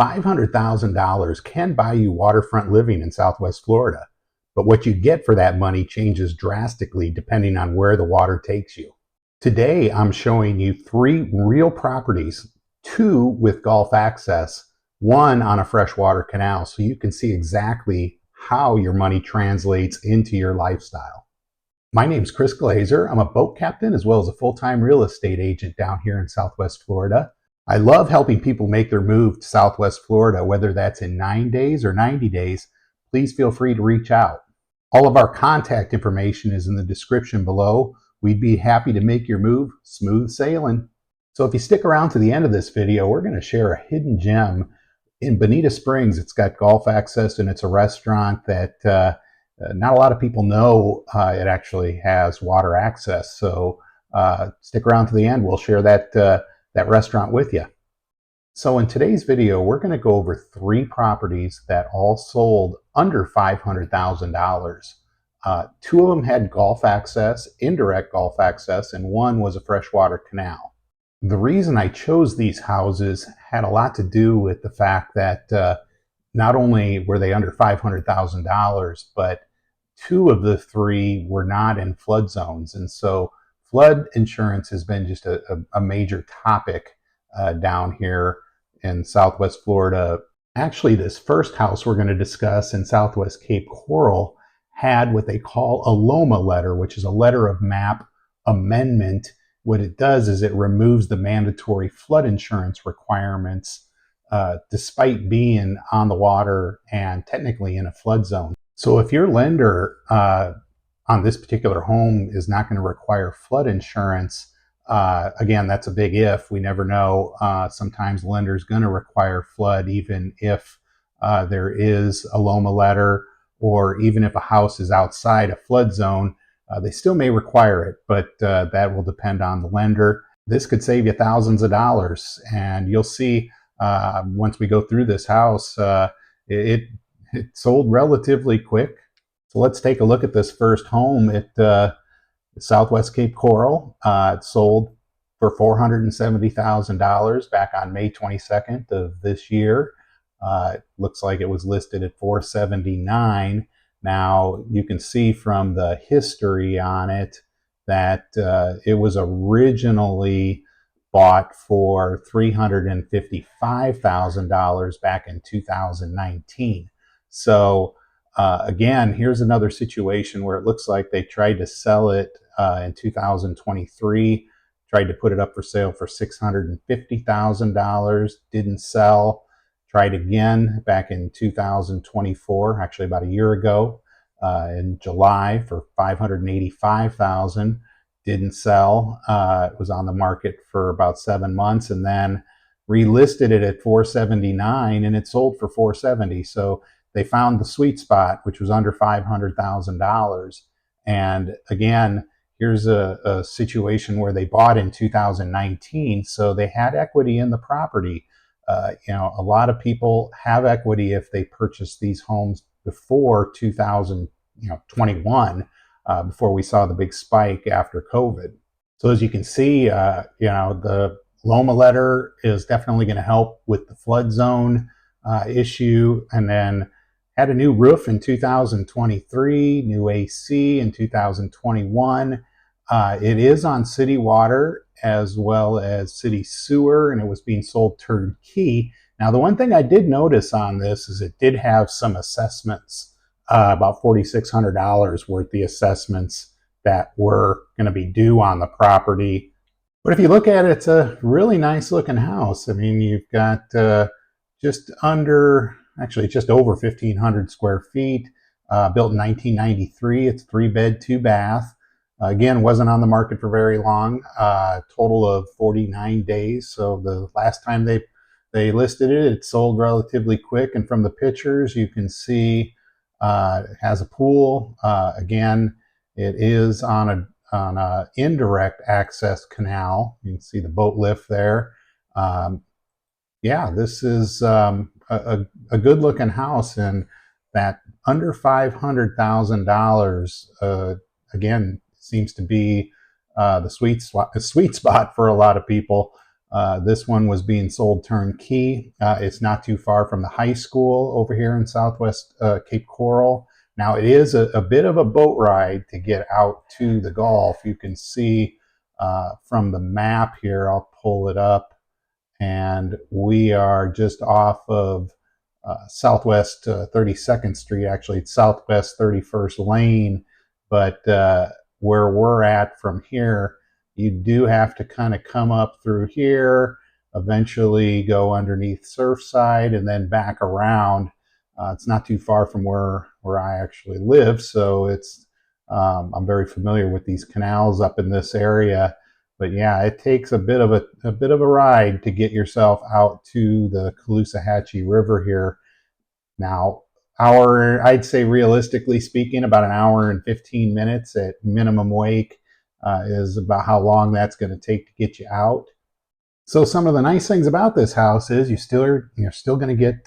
$500,000 can buy you waterfront living in Southwest Florida, but what you get for that money changes drastically depending on where the water takes you. Today, I'm showing you 3 real properties, 2 with Gulf access, 1 on a freshwater canal, so you can see exactly how your money translates into your lifestyle. My name's Chris Glaser. I'm a boat captain as well as a full-time real estate agent down here in Southwest Florida. I love helping people make their move to Southwest Florida, whether that's in 9 days or 90 days. Please feel free to reach out. All of our contact information is in the description below. We'd be happy to make your move smooth sailing. So if you stick around to the end of this video, we're going to share a hidden gem in Bonita Springs. It's got Gulf access and it's a restaurant that not a lot of people know it actually has water access. So stick around to the end. We'll share that restaurant with you. So in today's video, we're going to go over 3 properties that all sold under $500,000. 2 of them had Gulf access, indirect Gulf access, and 1 was a freshwater canal. The reason I chose these houses had a lot to do with the fact that not only were they under $500,000, but 2 of the 3 were not in flood zones. And so flood insurance has been just a major topic down here in Southwest Florida. Actually, this first house we're going to discuss in Southwest Cape Coral had what they call a LOMA letter, which is a letter of map amendment. What it does is it removes the mandatory flood insurance requirements despite being on the water and technically in a flood zone. So if your lender on this particular home is not going to require flood insurance, again, that's a big if. We never know. Sometimes lender's going to require flood even if there is a LOMA letter, or even if a house is outside a flood zone, they still may require it, but that will depend on the lender. This could save you thousands of dollars, and you'll see once we go through this house, it sold relatively quick. So let's take a look at this first home at Southwest Cape Coral. It sold for $470,000 back on May 22nd of this year. It looks like it was listed at $479,000. Now you can see from the history on it that it was originally bought for $355,000 back in 2019. So again, here's another situation where it looks like they tried to sell it in 2023, tried to put it up for sale for $650,000, didn't sell. Tried again back in 2024, actually about a year ago, in July for $585,000, didn't sell. It was on the market for about 7 months, and then relisted it at $479,000, and it sold for $470,000. So they found the sweet spot, which was under $500,000. And again, here's a situation where they bought in 2019, so they had equity in the property. A lot of people have equity if they purchase these homes before 2021, before we saw the big spike after COVID. So as you can see, the LOMA letter is definitely going to help with the flood zone issue. And then had a new roof in 2023, new AC in 2021. It is on city water as well as city sewer, and it was being sold turnkey. Now, the one thing I did notice on this is it did have some assessments, about $4,600 worth the assessments that were going to be due on the property. But if you look at it, it's a really nice looking house. I mean, you've got just over 1,500 square feet, built in 1993. It's 3-bed, 2-bath. Again, wasn't on the market for very long, total of 49 days. So the last time they listed it, it sold relatively quick. And from the pictures, you can see it has a pool. Again, it is on a indirect access canal. You can see the boat lift there. Yeah, this is a good looking house, and that under $500,000, again, seems to be the sweet spot for a lot of people. This one was being sold turnkey. It's not too far from the high school over here in Southwest Cape Coral. Now it is a bit of a boat ride to get out to the Gulf. You can see from the map here, I'll pull it up, and we are just off of Southwest 32nd Street. Actually, it's Southwest 31st Lane, but where we're at from here, you do have to kind of come up through here, eventually go underneath Surfside, and then back around. It's not too far from where I actually live, so it's I'm very familiar with these canals up in this area. But yeah, it takes a bit of a ride to get yourself out to the Caloosahatchee River here. Now, I'd say realistically speaking, about an hour and 15 minutes at minimum wake is about how long that's going to take to get you out. So some of the nice things about this house is you're still going to get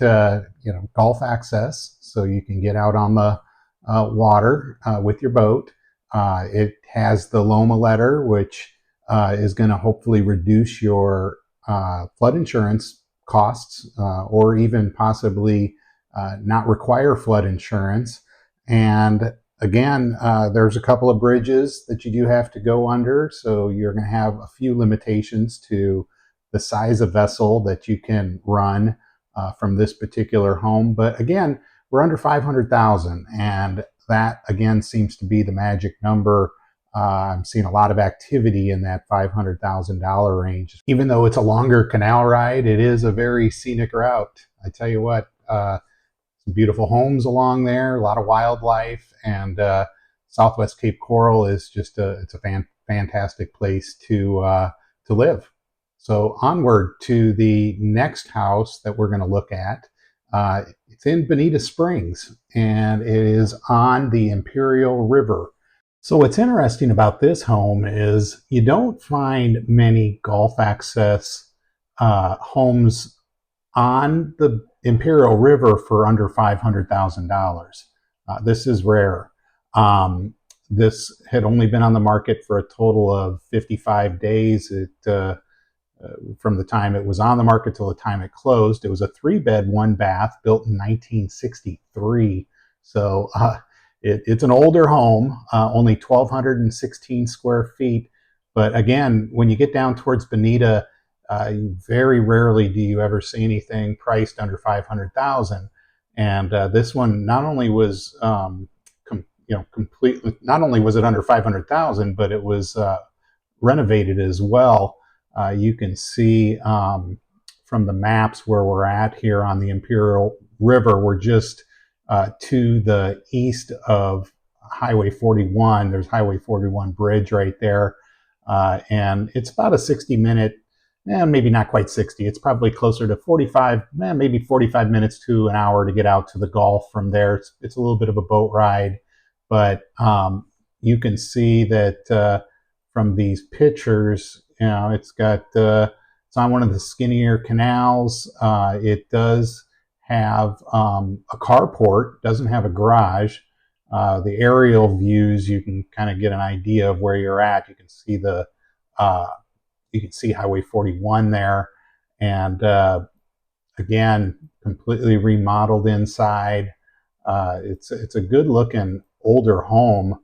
Gulf access, so you can get out on the water with your boat. It has the LOMA letter, which is going to hopefully reduce your flood insurance costs, or even possibly not require flood insurance. And again, there's a couple of bridges that you do have to go under, so you're going to have a few limitations to the size of vessel that you can run from this particular home. But again, we're under 500,000, and that again seems to be the magic number. I'm seeing a lot of activity in that $500,000 range. Even though it's a longer canal ride, it is a very scenic route. I tell you what, some beautiful homes along there, a lot of wildlife, and Southwest Cape Coral is just it's a fantastic place to live. So onward to the next house that we're going to look at. It's in Bonita Springs, and it is on the Imperial River. So what's interesting about this home is you don't find many Gulf access homes on the Imperial River for under $500,000. This is rare. This had only been on the market for a total of 55 days. From the time it was on the market till the time it closed. It was a 3-bed, 1-bath built in 1963. So it's an older home, only 1,216 square feet. But again, when you get down towards Bonita, very rarely do you ever see anything priced under 500,000. And this one not only was completely, not only was it under 500,000, but it was renovated as well. You can see from the maps where we're at here on the Imperial River, we're just to the east of Highway 41. There's Highway 41 bridge right there. And it's about a 60-minute, maybe not quite 60. It's probably closer to 45, maybe 45 minutes to an hour to get out to the Gulf from there. It's a little bit of a boat ride, but you can see that from these pictures, it's on one of the skinnier canals. It does have a carport, doesn't have a garage. The aerial views, you can kind of get an idea of where you're at. You can see Highway 41 there, and again, completely remodeled inside. It's a good looking older home.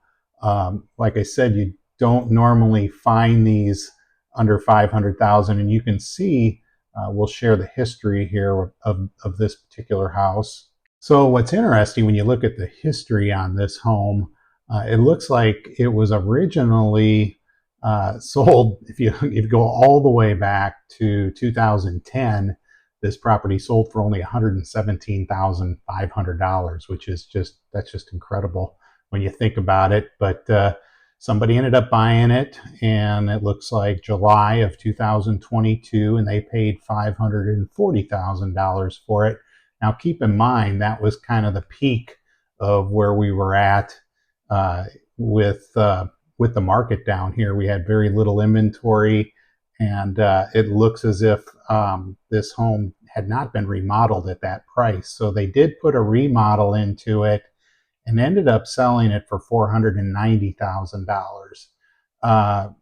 Like I said, you don't normally find these under 500,000, and you can see we'll share the history here of this particular house. So what's interesting when you look at the history on this home, it looks like it was originally sold, if you go all the way back to 2010, this property sold for only $117,500, which is that's just incredible when you think about it. But somebody ended up buying it, and it looks like July of 2022, and they paid $540,000 for it. Now, keep in mind, that was kind of the peak of where we were at with the market down here. We had very little inventory, and it looks as if this home had not been remodeled at that price. So they did put a remodel into it and ended up selling it for $490,000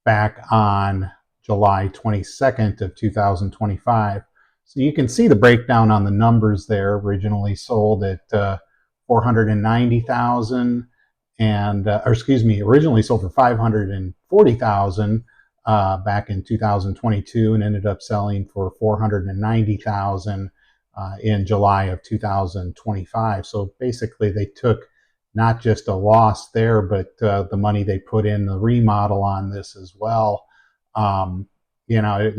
back on July 22nd of 2025. So you can see the breakdown on the numbers there. Originally sold at 490,000, and or excuse me, originally sold for 540,000 back in 2022, and ended up selling for 490,000 in July of 2025. So basically, they took not just a loss there, but the money they put in the remodel on this as well. You know,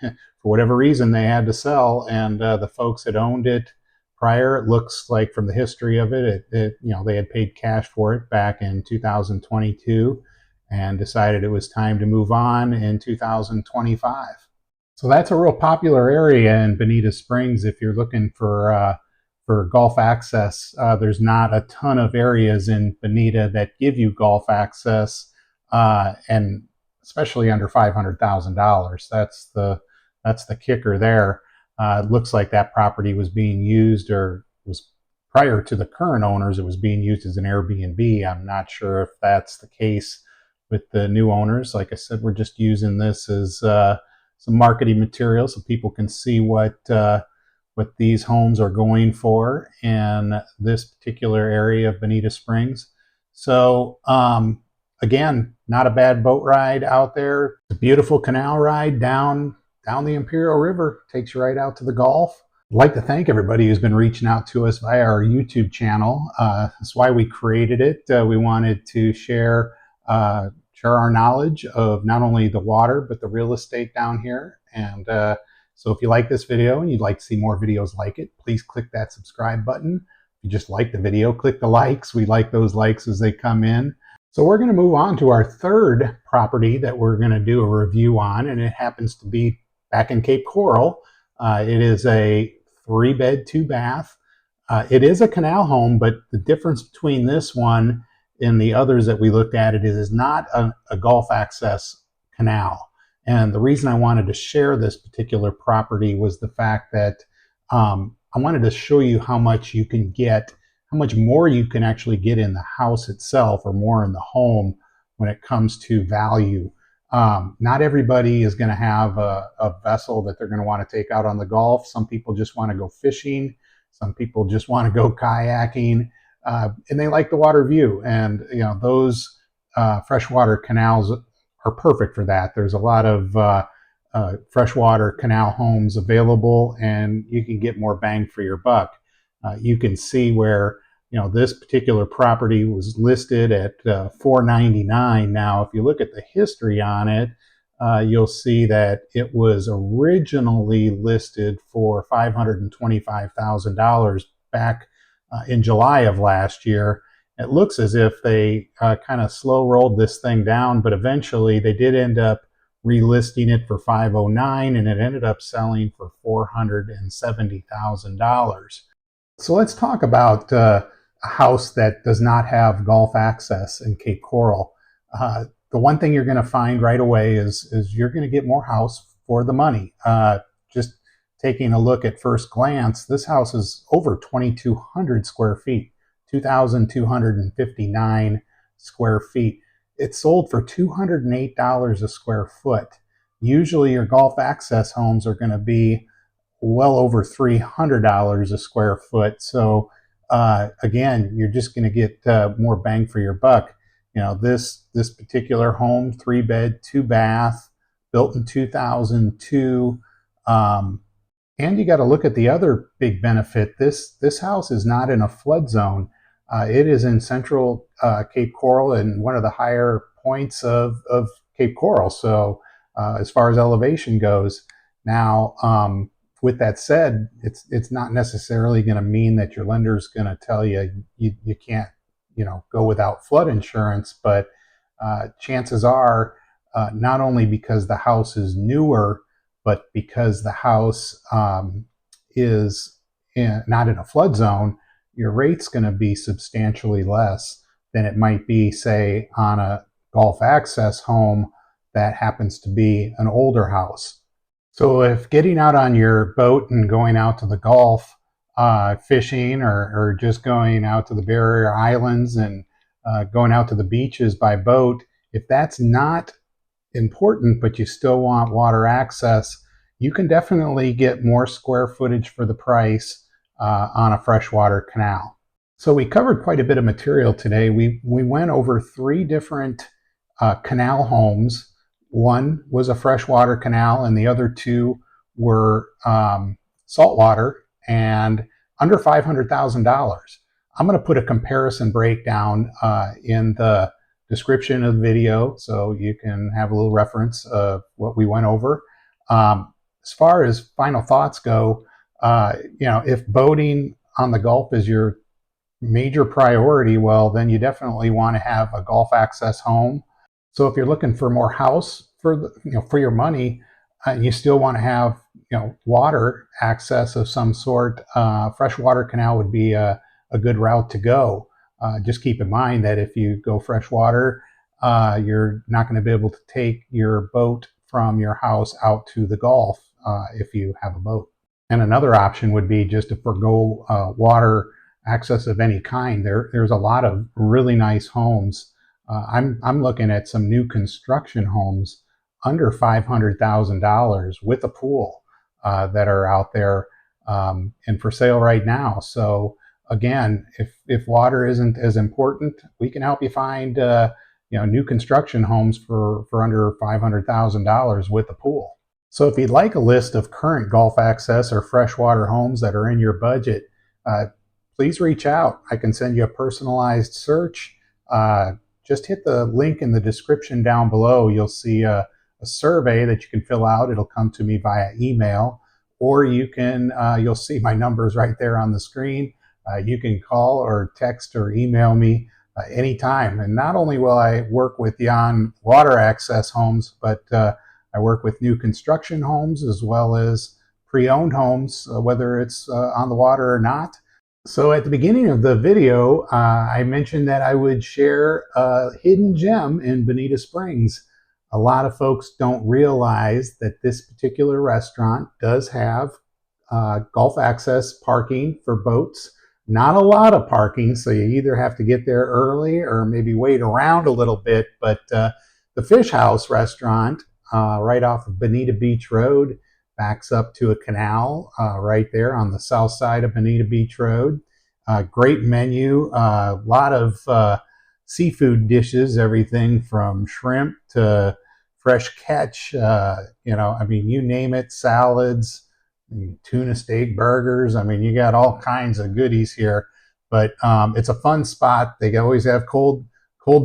for whatever reason they had to sell, and the folks that owned it prior, it looks like from the history of it, you know, they had paid cash for it back in 2022 and decided it was time to move on in 2025. So that's a real popular area in Bonita Springs if you're looking for golf access. There's not a ton of areas in Bonita that give you golf access, and especially under $500,000. That's the kicker there. It looks like that property was being used, or was prior to the current owners, it was being used as an Airbnb. I'm not sure if that's the case with the new owners. Like I said, we're just using this as some marketing material so people can see what these homes are going for in this particular area of Bonita Springs. So again, not a bad boat ride out there. It's a beautiful canal ride down the Imperial River. Takes you right out to the Gulf. I'd like to thank everybody who's been reaching out to us via our YouTube channel. That's why we created it. We wanted to share our knowledge of not only the water, but the real estate down here. And so if you like this video and you'd like to see more videos like it, please click that subscribe button. If you just like the video, click the likes. We like those likes as they come in. So we're going to move on to our third property that we're going to do a review on, and it happens to be back in Cape Coral. It is a 3-bed, 2-bath. It is a canal home, but the difference between this one and the others that we looked at, it is not a Gulf access canal. And the reason I wanted to share this particular property was the fact that I wanted to show you how much you can get, how much more you can actually get in the house itself, or more in the home when it comes to value. Not everybody is going to have a vessel that they're going to want to take out on the Gulf. Some people just want to go fishing. Some people just want to go kayaking, and they like the water view. And you know, those freshwater canals are perfect for that. There's a lot of freshwater canal homes available, and you can get more bang for your buck. You can see where, you know, this particular property was listed at $499. Now, if you look at the history on it, you'll see that it was originally listed for $525,000 back in July of last year. It looks as if they kind of slow rolled this thing down, but eventually they did end up relisting it for $509, and it ended up selling for $470,000. So let's talk about a house that does not have Gulf access in Cape Coral. The one thing you're going to find right away is you're going to get more house for the money. Just taking a look at first glance, this house is over 2,200 square feet, 2,259 square feet. It sold for $208 a square foot. Usually your Gulf access homes are going to be well over $300 a square foot. So again, you're just going to get more bang for your buck. You know, this particular home, 3-bed, 2-bath, built in 2002. And you got to look at the other big benefit. This house is not in a flood zone. It is in central Cape Coral, and one of the higher points of Cape Coral. So as far as elevation goes, now with that said, it's not necessarily going to mean that your lender's going to tell you you can't, you know, go without flood insurance. But chances are, not only because the house is newer, but because the house is not in a flood zone, your rate's going to be substantially less than it might be, say, on a Gulf access home that happens to be an older house. So if getting out on your boat and going out to the Gulf, fishing, or just going out to the barrier islands and going out to the beaches by boat, if that's not important, but you still want water access, you can definitely get more square footage for the price on a freshwater canal. So we covered quite a bit of material today. We went over 3 different canal homes. One was a freshwater canal, and the other 2 were saltwater and under $500,000. I'm going to put a comparison breakdown in the description of the video so you can have a little reference of what we went over. As far as final thoughts go, if boating on the Gulf is your major priority, well, then you definitely want to have a Gulf access home. So if you're looking for more house for for your money, you still want to have water access of some sort. Freshwater canal would be a good route to go. Just keep in mind that if you go freshwater, you're not going to be able to take your boat from your house out to the Gulf if you have a boat. And another option would be just to forgo water access of any kind. There's a lot of really nice homes. I'm looking at some new construction homes under $500,000 with a pool that are out there and for sale right now. So again, if water isn't as important, we can help you find new construction homes for under $500,000 with a pool. So if you'd like a list of current Gulf access or freshwater homes that are in your budget, please reach out. I can send you a personalized search. Just hit the link in the description down below. You'll see a survey that you can fill out. It'll come to me via email, or you'll see my numbers right there on the screen. You can call or text or email me anytime. And not only will I work with you on water access homes, but I work with new construction homes as well as pre-owned homes, whether it's on the water or not. So at the beginning of the video, I mentioned that I would share a hidden gem in Bonita Springs. A lot of folks don't realize that this particular restaurant does have Gulf access parking for boats. Not a lot of parking, so you either have to get there early or maybe wait around a little bit. But the Fish House restaurant right off of Bonita Beach Road backs up to a canal right there on the south side of Bonita Beach Road. Great menu, a lot of seafood dishes, everything from shrimp to fresh catch, you name it, salads, tuna steak burgers. You got all kinds of goodies here, but it's a fun spot. They always have cold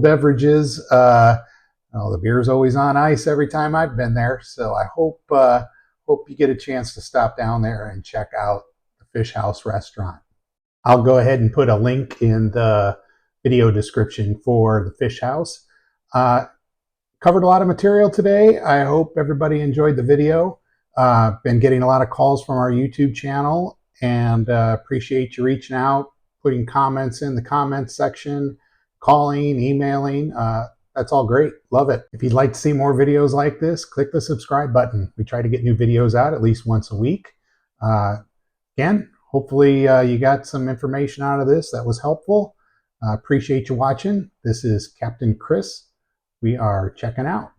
beverages. The beer's always on ice every time I've been there. So I hope you get a chance to stop down there and check out the Fish House restaurant. I'll go ahead and put a link in the video description for the Fish House. Covered a lot of material today. I hope everybody enjoyed the video. Been getting a lot of calls from our YouTube channel, and appreciate you reaching out, putting comments in the comments section, calling, emailing. That's all great. Love it. If you'd like to see more videos like this, click the subscribe button. We try to get new videos out at least once a week. Again, hopefully you got some information out of this that was helpful. Appreciate you watching. This is Captain Chris. We are checking out.